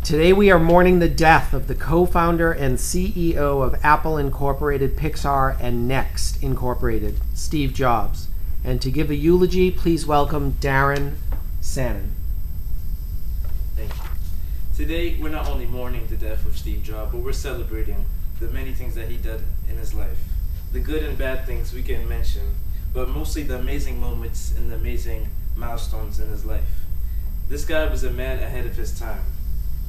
Today we are mourning the death of the co-founder and CEO of Apple Incorporated, Pixar, and Next Incorporated, Steve Jobs. And to give a eulogy, please welcome Darren Sannon. Thank you. Today we're not only mourning the death of Steve Jobs, but we're celebrating the many things that he did in his life. The good and bad things we can mention, but mostly the amazing moments and the amazing milestones in his life. This guy was a man ahead of his time.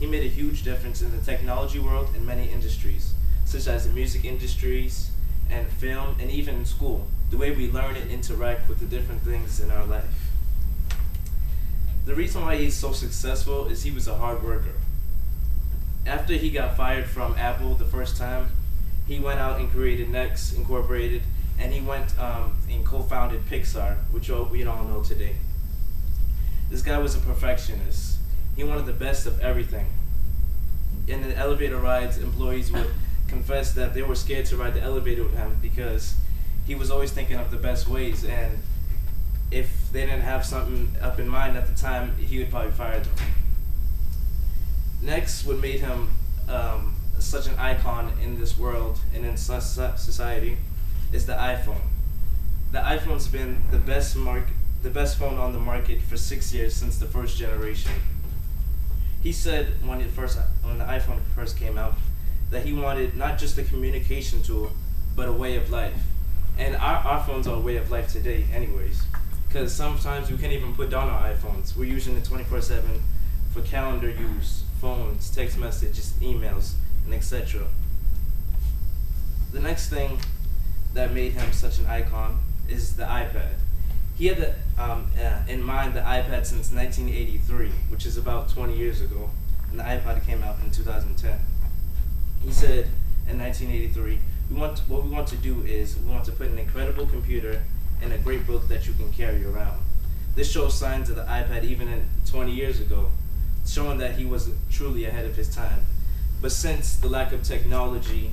He made a huge difference in the technology world and many industries, such as the music industries and film, and even in school, the way we learn and interact with the different things in our life. The reason why he's so successful is he was a hard worker. After he got fired from Apple the first time, he went out and created Next Incorporated, and he went and co-founded Pixar, which we all know today. This guy was a perfectionist. He wanted the best of everything. In the elevator rides, employees would confess that they were scared to ride the elevator with him because he was always thinking of the best ways, and if they didn't have something up in mind at the time, he would probably fire them. Next, what made him such an icon in this world and in society is the iPhone. The iPhone's been the best phone on the market for 6 years since the first generation. He said when the iPhone first came out that he wanted not just a communication tool, but a way of life. And our phones are a way of life today anyways, because sometimes we can't even put down our iPhones. We're using it 24/7 for calendar use, phones, text messages, emails, and etc. The next thing that made him such an icon is the iPad. He had in mind the iPad since 1983, which is about 20 years ago, and the iPod came out in 2010. He said in 1983, what we want to do is we want to put an incredible computer in a great book that you can carry around. This shows signs of the iPad even in 20 years ago, showing that he was truly ahead of his time. But since the lack of technology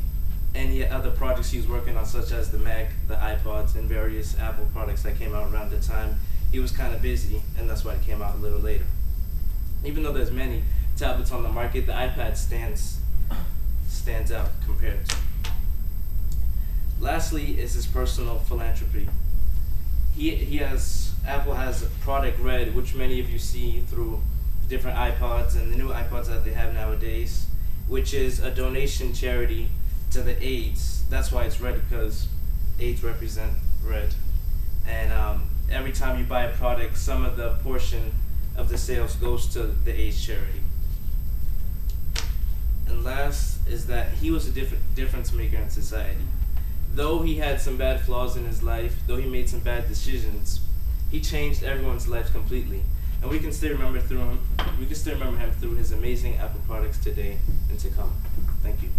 and the other projects he was working on, such as the Mac, the iPods, and various Apple products that came out around the time, he was kind of busy, and that's why it came out a little later. Even though there's many tablets on the market, the iPad stands out compared to. Lastly is his personal philanthropy. Apple has Product Red, which many of you see through different iPods and the new iPods that they have nowadays, which is a donation charity to the AIDS. That's why it's red, because AIDS represent red. And every time you buy a product, some of the portion of the sales goes to the AIDS charity. And last is that he was a difference maker in society. Though he had some bad flaws in his life, though he made some bad decisions, he changed everyone's life completely. And we can still remember him through his amazing Apple products today and to come. Thank you.